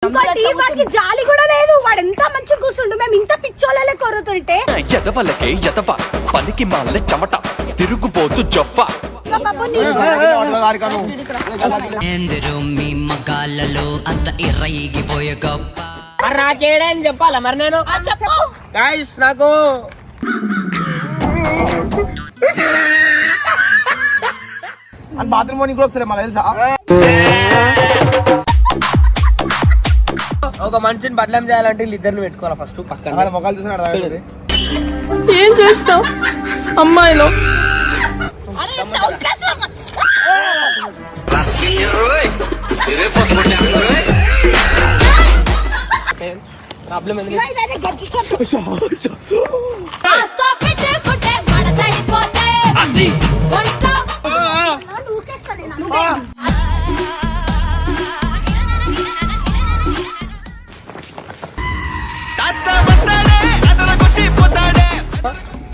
ఇంకోటి వాడికి జాలి కూడా లేదు. వాడు ఎంత మంచిగా కూర్చుండు, మేము ఇంత పిచ్చోళ్ళలే కొరుతుంటే ఎదవలకే ఎదవ పనికి మాలే చెమట తిరుగుబోతు జొఫ్ఫ. ఎందరో మీ మగాళ్ళలో అంత ఇర్రయిగిపోయే గొప్ప మరి నాకేడని చెప్పాలా మరి నేను చెప్పు. గాయ్స్ నాకు అని బాత్రూమ్ పోనీ కూడా వస్తలే మళ్ళీ తెలుసా. ఒక మనిషిని బదలం చేయాలంటే వీళ్ళిద్దరిని పెట్టుకోవాలి ఫస్ట్ పక్కన. వాళ్ళ మొక్కలు చూసిన అర్థమైంది. ఏం చేస్తావు అమ్మాయిలో? ప్రాబ్లం ఎందుకు?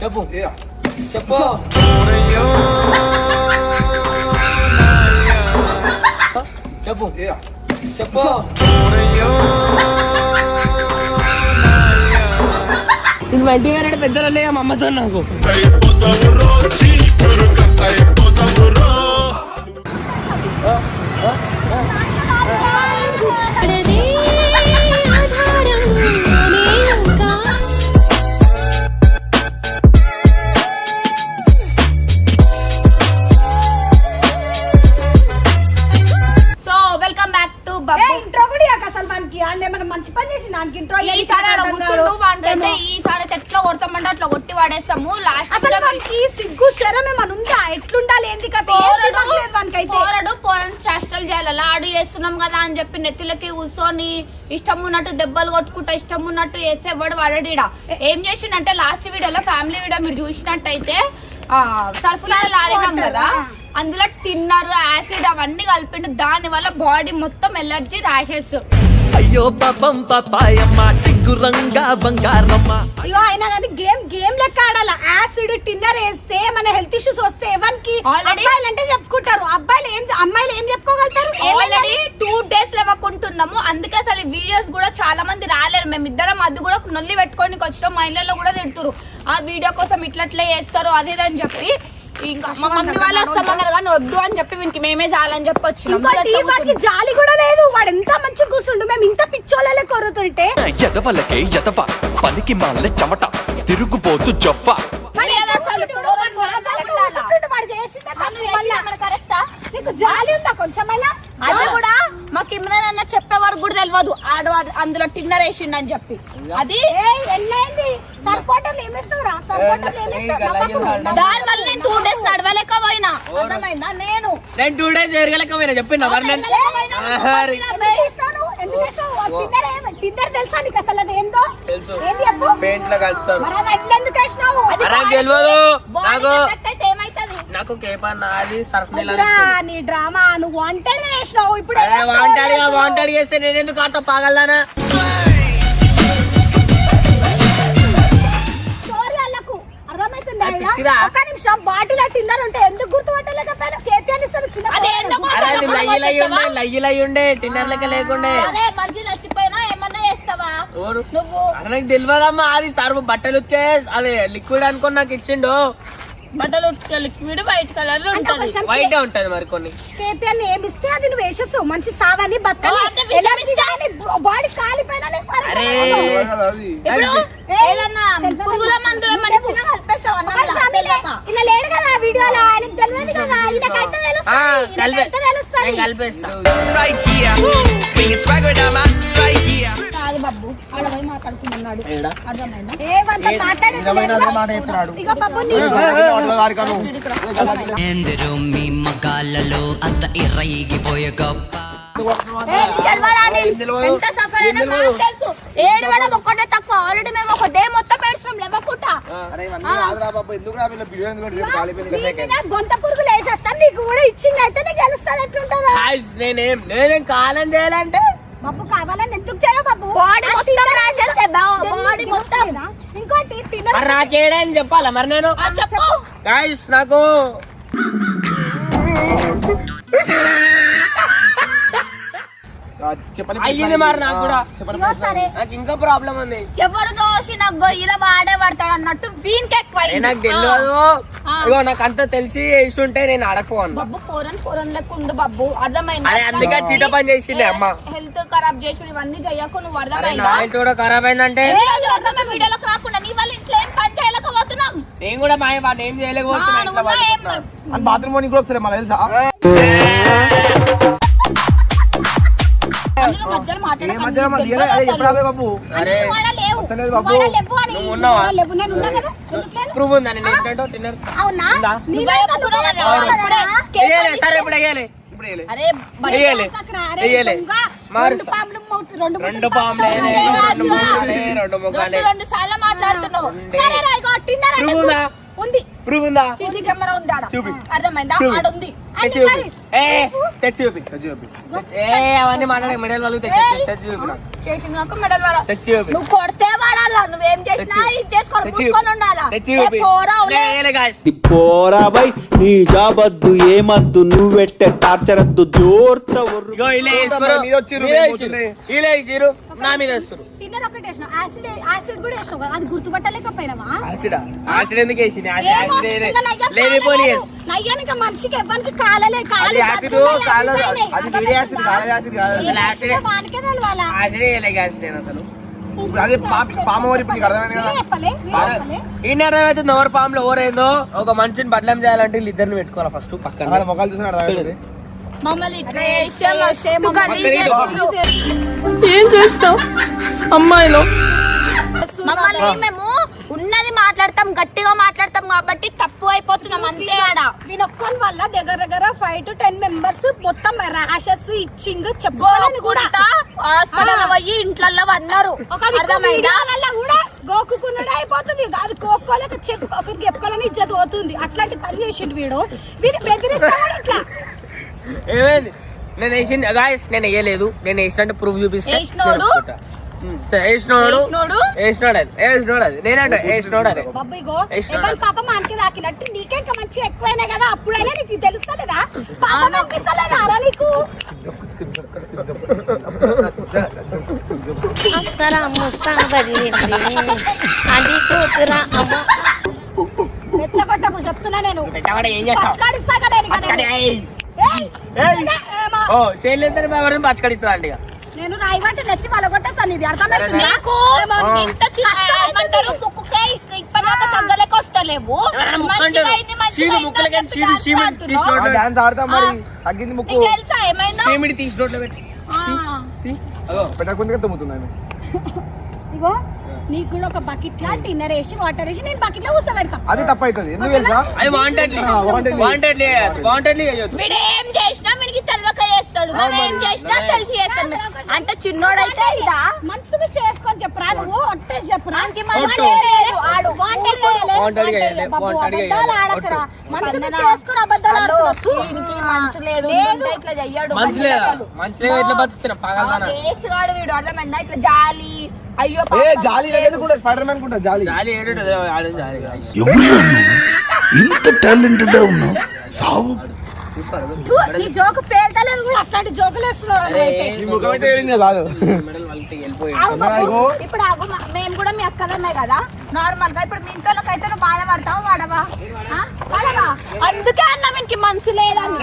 చెప్పు చెప్పు చెప్పు చెప్పు. నువ్వు ఇంటి వేరే పెద్దలే మా అమ్మతో నాకు ఇంట్రో కూడా అసలు మనకి ఏమన్నా మంచి పని చేసి దానికి ఇంట్రో ఈసారి ఎట్లా కొడతామంటే అట్లా కొట్టి వాడేస్తాము. లాస్ట్ అసలు మనకి సిగ్గు శరం ఏమన్నా ఉందా? ఎట్లుండాలి ఏంది కథ? పోరని చేష్టలు చేయాలి. ఆడు చేస్తున్నాం కదా అని చెప్పి నెత్తులకి కూర్చొని ఇష్టం ఉన్నట్టు దెబ్బలు కొట్టుకుంటా ఇష్టం ఉన్నట్టు వేసేవాడు వాడీడా. ఏం చేసిండంటే లాస్ట్ వీడియోలో ఫ్యామిలీ వీడియో మీరు చూసినట్టయితే సర్ఫులలో ఆడినాం కదా, అందులో టిన్నర్ యాసిడ్ అవన్నీ కలిపిండు. దాని వల్ల బాడీ మొత్తం ఎలర్జీ ర్యాషెస్. అయ్యో పాపం పాపాయమ్మ టింగురంగా బంగారమ్మ. అయ్యో అయినా కానీ గేమ్ లెక్క ఆడాల. యాసిడ్ టిన్నర్ వేస్తే మన హెల్త్ ఇష్యూస్ వస్తే ఎవరికి అబ్బాయిలు అంటే చెప్పుకుంటారు, అమ్మాయిలు ఏం చెప్పుకోగలుగుతారు? 2 days లేవకుంటున్నాము. అందుకే అసలు వీడియోస్ కూడా చాలా మంది రాలేరు. మేమిద్దరం అది కూడా నొల్లి పెట్టుకొని వచ్చినాం. మా ఇళ్ళలో కూడా తిడుతురు ఆ వీడియో కోసం ఇట్లట్లే చేస్తారు అది అని చెప్పి. ఇంకా మా మమ్మీ వాళ్ళు వస్తామన్నారు కానీ వద్దు అని చెప్పి వీనికి మేమే చాలని చెప్పొచ్చు. వాడికి జాలి కూడా లేదు. వాడు ఎంత మంచిగా కూర్చుండు, మేము ఇంత పిచ్చోళ్ళలే కొరుతుంటే ఎదవలకే ఎదవ పనికి మాలే చెమట తిరుగుబోతు జొఫ్ఫ. నీకు జాలి ఉందా కొంచెమైనా? అది కూడా మాకు ఇమ్రాన్ అన్న చెప్పే వరకు కూడా తెలియదు ఆడు అందులో టిన్నర్ వేసిండు అని చెప్పి. అది దాని వల్ల నేను 2 days నడవలేకపోయినా. అర్థమైందా? నేను 2 days ఎరగలేకపోయినా చెప్పిన తెలుసా నీకు అసలు అది ఏందో? పెయింట్ లో కలుపుతారు. నాకు కేపన్నా అది సర్ఫ్ నీ డ్రామా నువ్వు వాంటెడ్ చేసినావు. ఇప్పుడు వాంటెడ్ చేస్తే నేను ఎందుకు ఆట పాగలనా? ఒక నిమిషం బాటిల్ టిన్నర్ ఉంటే ఎందుకు గుర్తుపట్టలేకపోయారు? కేపీఆర్ ఇస్తారు లయ్యి ఉండే టిన్నర్ లెక్క లేకుండే. మనిషి చచ్చిపోయినా ఏమన్నా చేస్తావా నువ్వు? నాకు తెలియదమ్మా. అది సర్వ్ బట్టలు ఉత్తే అదే లిక్విడ్ అనుకుని నాకు ఇచ్చిండు. బట్టలు లిక్విడ్ వైట్ కలర్ ఉంటది, వైట్ ఉంటది. మరి కొన్ని కేపీఆర్ ఏమి ఇస్తే అది నువ్వు వేసేస్తావు. మంచి సావని బతకాలి, బాడీ కాలిపోయినా ఏదన్నా పురుగుల మందు ఏమన్నా ఇచ్చినా కలిపేస్తావు ఇలా లేడు కదా వీడియోలో. ఆయనకు తెలియదు కదా, ఈయనకైతే తెలుస్తుంది. కలిపేస్తా. కాదు బాబు ఆడ పోయి మాట్లాడుకున్నాడు. అర్థమైందా? ఇక బాబు ఎందరో మీ మగాళ్ళలో అంత ఇర్రయిగిపోయే గొప్ప ఎంత సఫర్ అయినా నాకు తెలుసు. ఏడవడం ఒక్కటే తక్కువ. ఆల్రెడీ మేము ఒక డే మొత్తం ఏడ్చినాం లేవకుండా. గొంత పురుగులు వేసేస్తాను. నీకు కూడా ఇచ్చింగ్ అయితే నీకు తెలుస్తుంది ఎట్లుంటుందో. నేనేం కాలం చేయాలంటే బాబు కావాలని ఎందుకు చేయవు బాబు? బాడీ మొత్తం రాసేస్తే బాడీ మొత్తం. ఇంకోటి నాకేడని చెప్పాలా మరి నేను? చెప్పు. గాయ్స్ నాకు చెప్పని అయ్యింది మరి నాకు కూడా. ఇగో సరే నాకు ఇంకా ప్రాబ్లం ఉంది. ఎవరు దోషి నాకు గొయ్యిలో వాడే పడతాడు అన్నట్టు వీనికి ఎక్కువ ఏ నాకు తెలియదు. ఇగో నాకు అంతా తెలిసి ఇస్తుంటే నేను అడగపోను. బబ్బు పోరన్ లెక్క ఉండు బబ్బు, అర్థమైందా? అరే అందుకే చీట పని చేసిండే అమ్మ. హెల్త్ ఖరాబ్ చేసి ఇవన్నీ చెయ్యకు, నువ్వు అరే అర్థమైందా? నా హెల్త్ కూడా ఖరాబ్ అయిందంటే వీడియోలోకి రాకుండా నీ వాళ్ళ ఇంట్లో ఏం పని చేయలేకపోతున్నాం. నేను కూడా మా వాడిని ఏం చేయలేకపోతున్నా. ఇంట్లో పడుకుంటున్నా. అని బాత్రూమ్ పోనీ కూడా వస్తలే మళ్ళీ తెలుసా అందులో మధ్యలో ఏ మధ్య మళ్ళీ ఎప్పుడు ఆపే బాబు అరే అసలేదు బాబు నువ్వు ఉన్నావా? నేను ఉన్నా కదా ఎందుకు లేను? ప్రూవ్ ఉందా నేను వేసినట్టు తిన్నారు? అవునా ఉందా? నీవే వేయలే సరే ఇప్పుడు వేయలే. ఇప్పుడు వేయలే. అరే వేయలే. వేయలే. మరి రెండు పాములు రెండు పాములే రెండు ముక్కలే రెండు ముక్కలే. రెండు సార్లు మాట్లాడుతున్నావు. సరే రా ఇగో తిన్నారా ప్రూవ్ ఉందా? ఉంది ప్రూవ్ ఉందా? సీసీ కెమెరా ఉంది ఆడ. చూపి. అర్థమైందా? చూపి. ఆడ ఉంది. తెచ్చి చూపి. తెచ్చి చూపి. అవన్నీ మాట్లాడే మెడల్ వాళ్ళు తెచ్చి చూపి నాకు. చేసిన నాకు మెడల్ వాడ. తెచ్చి చూపి. నువ్వు కొడితే వాడాలా, నువ్వేం చేసినా ఇది చేసుకోవాలి, తెచ్చి మూసుకొని ఉండాలా. తెచ్చి ఏ చూపి. పోరా ఉలే. వేయలే guys. పోరా బై నీ జాబద్దు ఏమద్దు నువ్వెట్టే టార్చరద్దు జోర్త ఇగో ఇలా వేసుకోరు. మీద వచ్చిర్రు, ఇలా మేము వేసిర్రు. పోతుండే. ఇలా వేసిర్రు. నా మీద వేస్తారు. తిన్నర్ ఒకటి వేసినావు యాసిడ్ కూడా వేసినావు కదా అది గుర్తుపట్టలేకపోయినావా యాసిడ్ ఎందుకు వేసింది? ఏమో, యాసిడ్ ఇంకా నయ్యం లేనిపోని కాలేదు. నయ్యం ఇంకా మనిషికి ఎవరికి కాలలే అది యాసిడ్ కాలేదు అది వేరే యాసిడ్ కాలేదు యాసిడ్ కాదు అసలు యాసిడ్ వానికే తెలవాలా యాసిడ్ వేయలే యాసిడ్ నేను అసలు. ఇప్పుడు అదే పామవారి ఇప్పుడు నీకు అర్థమైంది కదా చెప్పలే చెప్పలే ఈ అర్థమవుతుంది ఎవరి పాములు ఎవరైందో. ఒక మనిషిని బడ్లం చేయాలంటే వీళ్ళిద్దరిని పెట్టుకోవాలి ఫస్ట్ పక్కన. వాళ్ళ మొక్కలు చూసిన అర్థమైంది మమ్మల్ని ఇట్లా చేసే మస్తు గలీజ్ చేస్తున్నారు. ఏం చేస్తావు అమ్మాయిలో మమ్మల్ని మేము ఉన్నది మాట్లాడతాం, గట్టిగా మాట్లాడతాం కాబట్టి తప్పు అయిపోతున్నాం అంతే. ఆడ వీనొక్కని వల్ల దగ్గర 5 to 10 మెంబర్స్ మొత్తం ర్యాషెస్ ఇచ్చింగ్ చెప్పుకోవాలని కూడా హాస్పిటల్ పోయి ఇంట్లో అన్నారు. ఒక వీడియోలలో కూడా గోకుకున్నాడు అయిపోతుంది అది కోక్కోలేక ఒకరికి చెప్పుకోవాలని ఇజ్జత్ పోతుంది. అట్లాంటి పని చేసిండు వీడు వీడిని బెదిరిస్తాడు ఇట్లా. ఏమైంది? నేను వేసింది గాయస్, నేను వేయలేదు. నేను వేసినట్టు ప్రూఫ్ చూపిస్తే వేసినోడు? వేసినోడు అది నేనంట వేసినోడు అదే. బాబు ఇగో వేసినోడు. ఎవరి పాప మనకి తాకినట్టు నీకే ఇంకా మంచి ఎక్కువైనా కదా అప్పుడైనా నీకు తెలుస్తలేదా పాప అనిపిస్తలేదా రా నీకు రెచ్చగొట్టకు చెప్తున్నా నేను పెట్టవాడు ఏం చేస్తావు? పచ్చకాడిస్తా కదా నేను ఇక పచ్చడి, నేను. ఏయ్. ఏయ్, ఏయ్. ఏమో. ఓ చేయలేదు ఎవరిని పచ్చకడిస్తా అండి. నేను రాయివంటి నెత్తి వలగొట్టేస్తాను ఇది అర్థమవుతుందా నీకు ఏమో. ఇంత ఏమంటారు ముక్కుకే ఇప్పటిదాకా తగ్గలేక వస్తలేవు. మంచిగా అయింది, మంచిగా అయింది. డాన్స్ ఆడతాం మరి తగ్గింది ముక్కు నీకు తెలుసా ఏమైందో? సీమిడి తీసి నోట్లో పెట్టి పెట్టకుండా తుమ్ముతున్నాను ఇగో నీకు కూడా ఒక బకెట్ లా టిన్నర్ వేసి వాటర్ వేసి నేను బకెట్ లో కూర్చోబెడతా అది తప్పైతుంది ఎందుకు తెలుసా అది వాంటెడ్లీ వీడు ఏం చేసినా వీడికి తెలియక చేస్తాడు, మనం ఏం చేసినా తెలిసి చేస్తాడు. అంటే చిన్నోడైతే ఇదా మనసుని చేసుకొని చెప్పరా నువ్వు ఒట్టే చెప్పరా ఒట్టు. ఆడు వాంటెడ్ గా వేయాలి, వాంటెడ్ గా వేయాలి. ఆడకరా మనసుని చేసుకొని అబద్ధాలు ఆడుతున్నావు. వీడికి మనసు లేదు, లేదు. ఉంటే ఇట్లా చెయ్యడు. మంచి లేదా మంచి లేదా ఎట్లా బతుకుతున్నా పగలదానా? వేస్ట్ గాడు వీడు, అర్థమైందా? ఇట్లా జాలి అయ్యో ఏ పాపం. జాలి లేదు కూడా స్పైడర్ మ్యాన్ కూడా జాలి జాలి ఏడుంటది ఆడేం జాలి guys. ఇంత టాలెంటెడ్ ఉన్నావు సావు ఫు, ఈ జోకు పేల్తలేదు కూడా అట్లాంటి జోకులు వేస్తున్నారు అయితే. ఈ ముఖం అయితే ఏడింది కాదు మెడల్ వాళ్ళకి వెళ్ళిపోయి ఆగు బాబు, ఇగో. ఇప్పుడు ఆగు, మేము కూడా మీ అక్కలమే కదా నార్మల్ గా. ఇప్పుడు మీ ఇంట్లోకైతే నువ్వు బాధపడతావు వాడవా? ఆ? వాడవా? అందుకే అన్న వీనికి మనసు లేదని.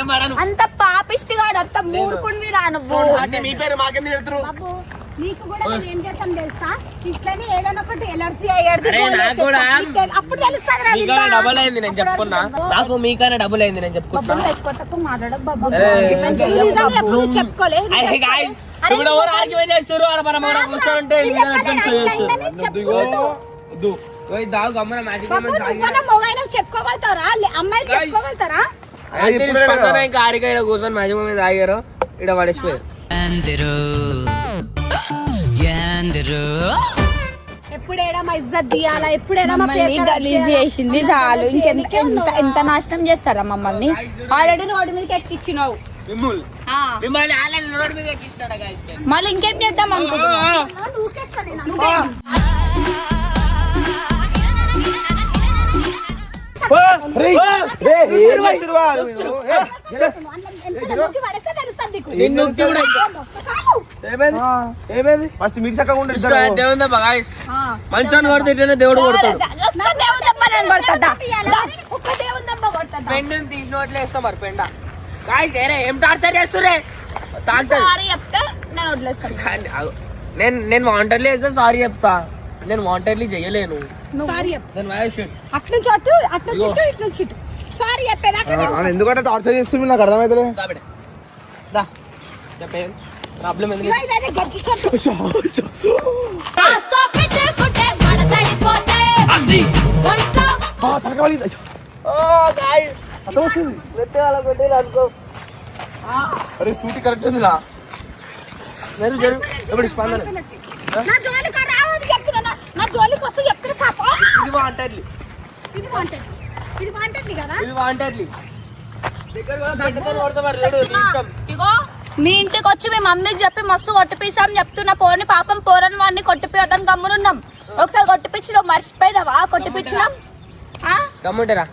అంత పాపిష్టిగాడు, అంత మూర్ఖుడివి రా నువ్వు. మీ పేరు మాకెందుకు వెళ్తారు బాబు నీకు కూడా నేను ఏం చేస్తాను తెలుసా ఇట్లనే ఏదైనా ఒకటి ఎలర్జీ అయ్యేది అరే, నాకు కూడా అప్పుడు తెలుస్తుంది రా మీకన్నా డబుల్ అయింది నేను చెప్పుకున్నా. నాకు మీకన్నా డబుల్ అయింది నేను చెప్పుకున్నా. చెప్పుకోలే అరే guys, ఇప్పుడు ఎవరు ఆర్గ్యుమెంట్ చేస్తారు? ఆడ మనం ఎవరో కూర్చోంటే వీడియో పెట్టుకొని చేయొచ్చు. ఓయ్ దాగు గమ్మన మ్యాజిక్ చెప్పుకోగలుగుతారా అమ్మాయిలు చెప్పుకోగలుగుతారా ఇంకా ఆరిక ఇక్కడ కూర్చొని మ్యాజిక్ మీద ఆగారు ఇక్కడ పడేసిపోయారు. ఎప్పుడైనా మా ఇజ్జత్ తీయాలా ఎప్పుడైనా మా పేరు ఖరాబ్ గలీజ్ చేయాలా? చేసింది చాలు. ఇంకెంత ఉన్నావా? ఎంత నాశనం చేస్తారా మమ్మల్ని? ఆల్రెడీ రోడ్డు మీదకి ఎక్కిచ్చినావు. మిమ్మల్ని ఆన్లైన్ రోడ్ మీద ఎక్కిస్తాడా guys? మళ్ళీ ఇంకేం చేద్దాం అనుకుంటున్నావు? నువ్వు ఊకేస్తా నేను. నువ్వేం? ఎంత నొక్కి పడేస్తే తెలుస్తుంది నీకు. నిన్ను కూడా చాలు. ఏమైంది ఫస్ట్ మీరు చక్కగా ఉండండి దేవుని దెబ్బ guys. మంచోని కొడితే ఇట్లనే దేవుడు కొడతాడు. ఒక్క దేవుని దెబ్బ నేను కొడతా. ఒక్క దేవుని దెబ్బ కొడతా. పెండుని తీసి నోట్లో వేస్తాం మరి పెండ. గాయ్స్ ఏరే ఏం టార్చర్ చేస్తురే? టార్చర్. సారీ చెప్తే నేను వదిలేస్తాను. నేను వాంటర్లీ వేస్తే సారీ చెప్తా. నేను వాంటర్లీ చేయలేను. సారీ చెప్పు. నేను వాయిస్ షూట్. అట్నుంచి అటు అట్నుంచి ఇటు ఇట్నుంచి ఇటు సారీ చెప్పేదాకా ఎందుకంటే టార్చర్ చేస్తుంది నాకు అర్థమైతలే. దా చెప్పే ప్రాబ్లం ఎందుకు? ఇదే గజ్జి చెట్టు అరే సూటి కరెక్ట్ ఉందిలా. ఇప్పుడు స్పందన నా జోలికి రావద్దు చెప్తున్నా. నా జోలికి వస్తూ చెప్తున్నా పాప. ఇది వాంటర్లీ. ఇది వాంటెడ్. ఇది వాంటెడ్ కదా. ఇది వాంటర్లీ. దగ్గర గడ్డతో కొడతా మరి చూడు ఇష్టం. ఇగో మీ ఇంటికి వచ్చి మీ మమ్మీకి చెప్పి మస్తు కొట్టిపిస్తాం చెప్తున్నా. పోని పాపం పోరని వాడిని కొట్టిపోతాం గమ్మునున్నాం. ఒకసారి కొట్టిపించినాం మర్చిపోయినావా? కొట్టిపించినాం. గమ్ముంటారా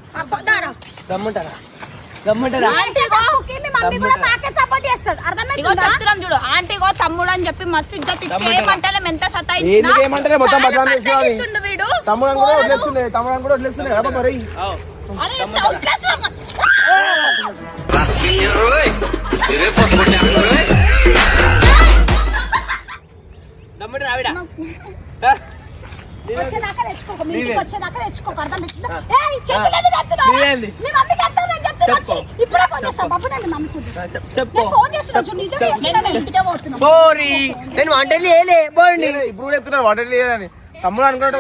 గమ్ముంటారా గమ్ముంటారా? ఓకే మీ మమ్మీ కూడా మాకే సపోర్ట్ చేస్తది. ఇగో అర్థమైందా? చెప్తున్నాం చూడు. ఆంటీగో తమ్ముడు అని చెప్పి మస్తు ఇజ్జత్ ఇచ్చేయమంటే ఎంత సతాయించినా ఎందుకు ఏమంటారే మొత్తం చాలా బదనాం చేసేవాడు. పంటగిస్తుండు వీడు. తమ్ముడు కూడా వదిలేస్తుండే కదా మరి. అరే, ఎంత ఉల్లాసం. గమ్ముంటారా ఆవిడ? వచ్చేదాకా తెచ్చుకోక. మీ ఇంటికి వచ్చేదాకా తెచ్చుకోక. అర్థమైందా? ఏయ్ చేతులు ఎందుకు ఎత్తుతున్నావు? నీవేంది? మీ మమ్మీకి ఎత్తానని చెప్తున్నా. చెప్పు. ఇప్పుడే ఫోన్ చేస్తా బాబు. నేను మమ్మీకి చెప్పు నేను ఫోన్ చేస్తున్నా. చూడు, నిజమే చెప్తున్నా. నేను ఇంటికే పోతున్నా. బోరి నేను వాంటర్లీ వేయలే బోండి. ఇప్పుడు కూడా చెప్తున్నా వాటర్ లేదని. తమ్ముడు అనుకుంటా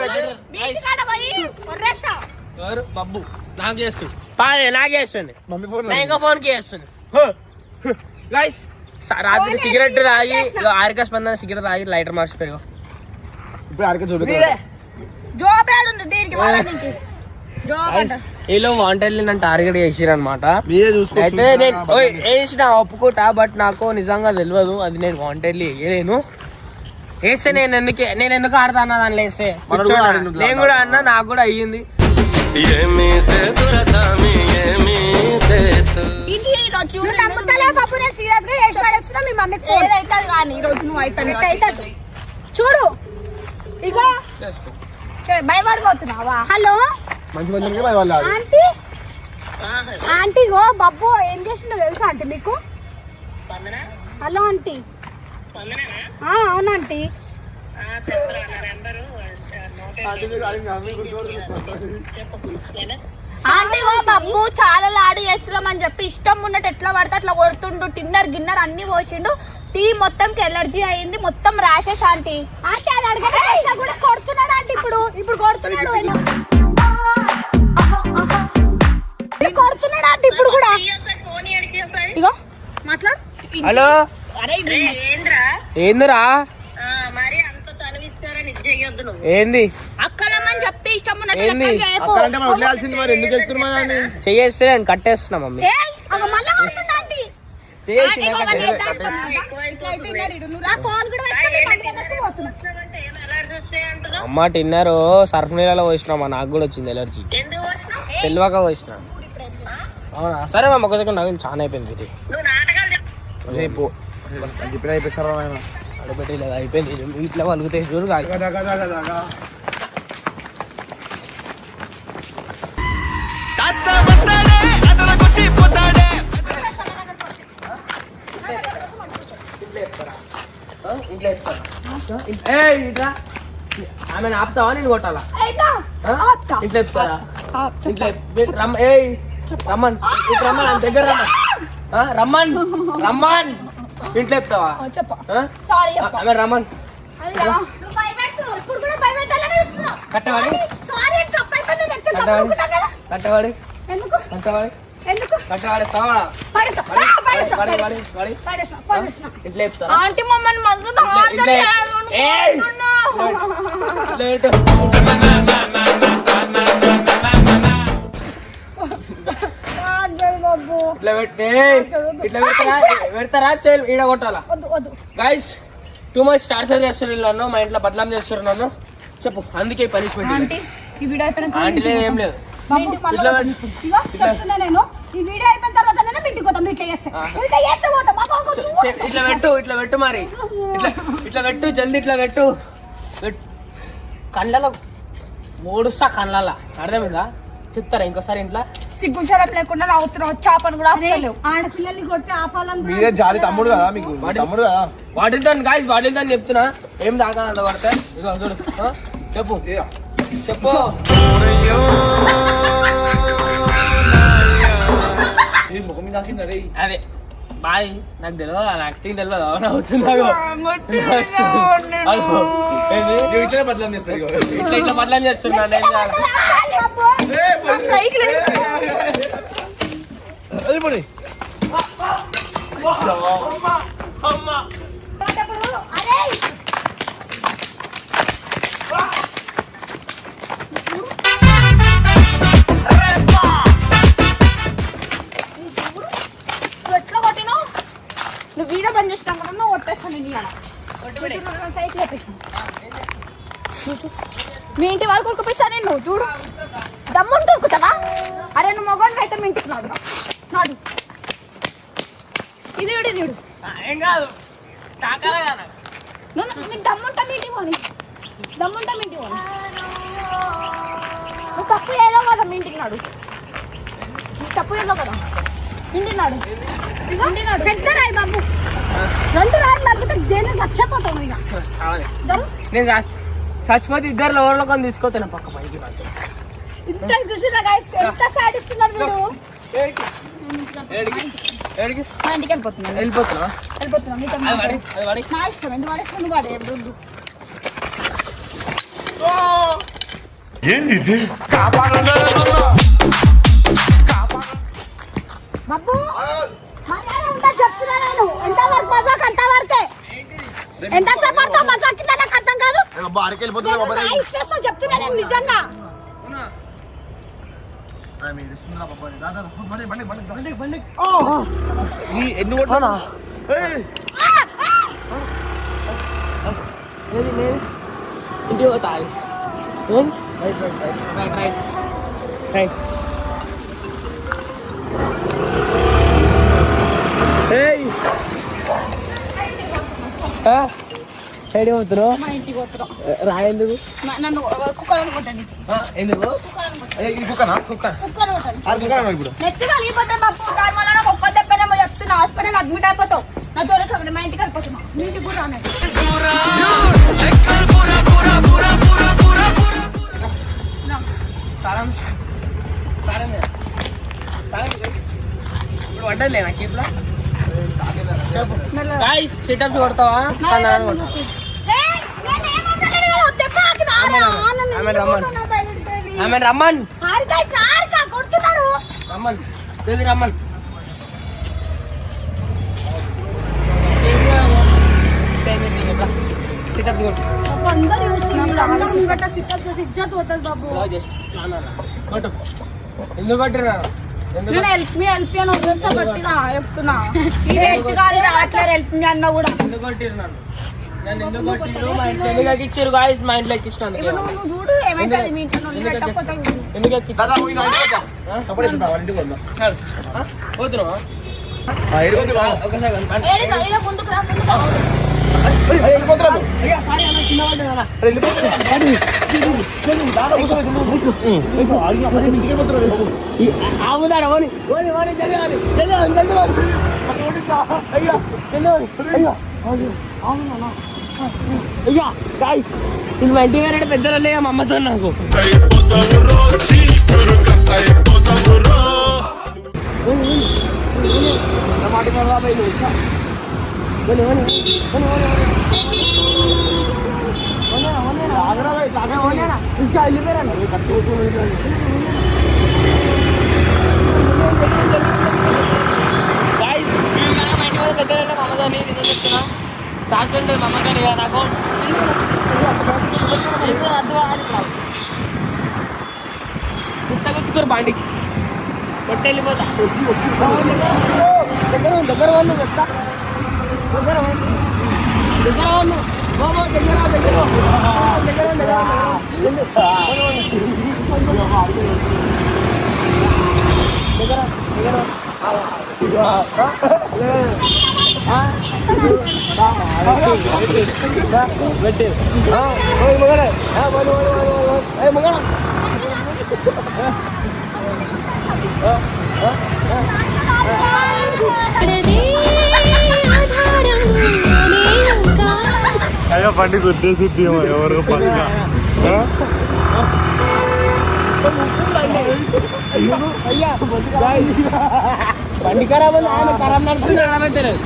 మీ ఇంటికాడ పోయి ఒర్రేస్తా. ఎవరు బబ్బు నాకు చేస్తుంది పాడే నాకు చేస్తుంది. మమ్మీ ఫోన్ నా ఇంకా ఫోన్ కి చేస్తుంది. గైస్ రాత్రి సిగరెట్ తాగి ఆరిక స్పందన సిగరెట్ తాగి లైటర్ మార్చిపోయారు. ఇప్పుడు ఆరికే చూడు. జోబ్ ఏడుంది దీనికి వాడడానికి? జోబ్ అంట. వీళ్ళు వాంటర్లీ నన్ను టార్గెట్ చేసిరు అనమాట. మీరే చూసుకోవచ్చు. అయితే నేను వేసిన ఒప్పుకోటా బట్ నాకు నిజంగా తెలియదు అది నేను వాంటర్లీ వేయలేను. వేస్తే నేను ఎందుకు ఆడతా అన్న దానిలో వేస్తే నేను కూడా అన్నా నాకు కూడా అయ్యింది. ఇది ఈ రోజు నువ్వు నమ్ముతలే బాబు. నేను సీరియస్ గా చేసి పడేస్తున్నా. మీ మమ్మీకి ఫోన్ ఏదైతే కానీ ఈ రోజు నువ్వు అయిపోయినట్టు చూడు. ఇగో భయపడిపోతున్నావా? హలో మంచి మంచి వాళ్ళు ఆంటీ. ఆంటీ గో బబ్బు ఏం చేసిండో తెలుసా ఆంటీ మీకు? Hello aunty. అవునంటీ. ఆంటీ ఓ బబ్బు చాలా లాడు చేస్తున్నామని చెప్పి ఇష్టం ఉన్నట్టు ఎట్లా పడితే అట్లా కొడుతుండు. టిన్నర్ గిన్నర్ అన్ని పోసిండు. టీ మొత్తంకి ఎలర్జీ అయింది. మొత్తం ర్యాషెస్ ఆంటీ. ఆంటీ అది అడగ కూడా కొడుతున్నాడు ఆంటీ. ఇప్పుడు కొడుతున్నాడు. కొడుతున్నాడు ఆంటీ ఇప్పుడు కూడా. ఇగో మాట్లాడు. హలో అరే ఏందిరా ఏంది అక్కలమ్మని చెప్పి ఇష్టం ఉన్నట్టు ఏంది? లెక్కలు చేయకు. అక్కడంటే మనం వదిలేయాల్సింది మరి. ఎందుకు వెళ్తున్నా చేస్తే నేను కట్టేస్తున్నా మమ్మీ. ఏయ్ అగ మళ్ళా కొడుతుండు ఆంటీ. ఆంటీ గో మళ్ళీ చేద్దాం. ఇట్లా అయితే ఇన్నాడు ఈడు. నువ్వు రా. ఫోన్ కూడా పెట్టుకొని మందికి పోతున్నా. అమ్మ టిన్నర్ సర్ఫ్ నీళ్ళలో పోసినామా నాకు కూడా వచ్చింది ఎలర్జీ. తెలియక పోసిన. అవునా సరే మా మొక్క దగ్గర నాకు చాలా అయిపోయింది ఇది. చెప్పిన అయిపోతారా అడబెట్టి లేదా అయిపోయింది ఇట్లా వలుగుతాయి చూడు కాదు. ఆమె ఆపుతావా నేను కొట్టాలా? ఇంట్లో చెప్తారా? రమ్మన్ ఇటు రమ్మన్ దగ్గర రమ్మన్ రమ్మన్ ఇంట్లో చెప్తావా? సారీ ఆమె రమ్మన్ నువ్వు భయపెట్టు. ఇప్పుడు కూడా భయపెట్టాలని చూస్తున్నావు. కట్టవాడి సారీ అంటే తప్పు అయిపోయింది. నేను ఎత్తుకు తప్పుకున్నా కదా. కట్టవాడి ఎందుకు కట్టవాడి ఎందుకు కట్టవాడి తావడా పడేస్తా. ఇంట్లో చెప్తారా? ఆంటీ మమ్మల్ని మందు ఇట్లా పెడతారా ఈడ కొట్టాలా? గైస్ టూ మచ్ టార్చర్ చేస్తున్నారు నన్ను. మా ఇంట్లో బదలాం చేస్తున్నారు నన్ను. చెప్పు అందుకే పనిష్మెంట్. ఆంటీ ఈ వీడియో అయిపోయిన ఆంటీ లేదు ఏం లేదు. చెప్తున్నా నేను ఈ వీడియో అయిపోయిన తర్వాత మీ ఇంటికి పోతాం ఇట్లా చేస్తే పోతాం ఇట్లా పెట్టు మరి ఇట్లా పెట్టు జల్దీ ఇట్లా పెట్టు కళ్ళలో మూడుస్తా కళ్ళ అర్థమైందా చెప్తారా ఇంకోసారి ఇంట్లో సిగ్గు షరప్ లేకుండా నవ్వుతున్నావు చేపను కూడా ఆపలేవు. ఆడపిల్లల్ని కొడితే ఆపాలని మీరే జాలి తమ్ముడు కదా మీకు తమ్ముడు కదా వాటిల్తో గాయస్ వాటిల్తో చెప్తున్నా ఏం దాకా అంత కొడతా ఇదిగో చూడు చెప్పు చెప్పు ముఖం మీద తాకింది అదే బాయ్ నాకు తెలియదు యాక్టింగ్ తెలియదు అవుతుందా ఇట్లనే బదలాం చేస్తారు ఇట్లా బదలాం చేస్తున్నా నేను ఎట్లా కొట్టినావు నువ్వు వీడియో బంద్ చేసినా కూడా నువ్వు కొట్టేస్తాను సైకిల్ మీ ఇంటి వాళ్ళు కొడుకుపోయిస్తా నేను చూడు దమ్ముని దొరుకుతావా అరే నువ్వు మగవాడిని అయితే మీ ఇంటికి నాడు నాడు ఇది చూడు ఏం కాదు నీకు దమ్ముంటా మీ ఇంటికి పోని దమ్ముంటా మీ ఇంటికి పోని నువ్వు తప్పు చేయలేవు కదా మీ ఇంటికి నాడు నువ్వు తప్పు చేయలేవు కదా ఇంటికి నాడు పెద్ద రాయి బాబు 2 రాళ్ళు లేకపోతే జైలు చచ్చిపోతాం ఇక నేను చచ్చిపోతే ఇద్దరు ఎవరిలో కొన్ని తీసుకోతాను పక్క పైకి ఇంత చూసినా గాయస్ ఎంత సాడిస్తున్నారు వీడు మా ఇంటికి వెళ్ళిపోతున్నాను వెళ్ళిపోతున్నా నా ఇష్టం ఎందుకు వాడేస్తాను నువ్వు వాడే ఎప్పుడు బాబు మర్యాద ఉంటా చెప్తున్నా నేను ఎంతవరకు మజాక్ అంతవరకే ఎంత సేపటితో మజాక్ నాకు అర్థం కాదు చెప్తున్నా నేను నిజంగా ఎన్ని కొట్టానా ఇంటి పోతాయి రైట్ సైడ్ పోతున్నావు మా ఇంటికి పోతున్నాం రాయందుకు నన్ను కుక్కలను కొట్టండి ఎందుకు కుక్కను కొట్టండి నెత్తి కలిగిపోతాను బాబు దాని వల్ల నాకు ఒక్క దెబ్బనేమో చెప్తున్నా హాస్పిటల్ అడ్మిట్ అయిపోతావు నా జ్వరం సగం మా ఇంటికి వెళ్ళిపోతున్నా మీ ఇంటికి కూడా రాను ఇప్పుడు పడ్డలే నాకు ఇట్లా సిటప్స్ కొడతావా ఆమె రమ్మన్ రమ్మన్ తెలియదు రమ్మన్ సిటప్ కొట్టు జస్ట్ కొట్టు ఎందుకు కొట్టిరా నేను హెల్ప్ మీ అని వదిలేస్తా గట్టిగా చెప్తున్నా హెల్ప్ మీ అన్న కూడా ఎందుకు కొట్టిరు నన్ను ఎందుకు కొట్టిరు మా ఇంట్లో ఎందుకు ఇచ్చారు గాయస్ మా ఇంట్లో ఎక్కిస్తాను నువ్వు చూడు ఏమైతుంది మీ ఇంట్లో ఎందుకు ఎక్కిస్తాను పోతున్నావా ముందుకు రా మా ఇంటి వేరే పెద్దలు లేక మా అమ్మతో నాకు ఇంకా వెళ్ళిపోయాను పెద్దలంటే మా అమ్మదాన్ని నిజం చెప్తున్నా తాగుతుంటే మా అమ్మదాన్ని నాకు గుర్తుకొరు బాండికి కొట్టి వెళ్ళిపోతా దగ్గర వాళ్ళు చెప్తా దగ్గర వాళ్ళు దగ్గర అయ్యో బండి గుద్దేసిద్ది ఎవరు పక్క బండి ఖరాబ్ ఉంది ఆయన ఖరాబ్ నడుపుతున్నాడు తెలియదు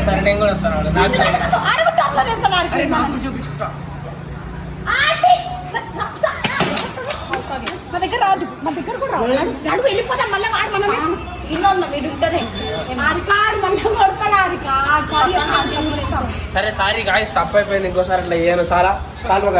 సరే నేను కూడా వస్తాను నాకు చూపించుకుంటా మా దగ్గర రాదు, మా దగ్గర కూడా రాదు. నడు వెళ్ళిపోతాం మళ్ళీ వాడు మనమే ఇన్నోన్న వీడుంటేనే సరే సారీ గాయస్ తప్పు అయిపోయింది ఇంకోసారి అట్లా చేయను చాలా కాలువ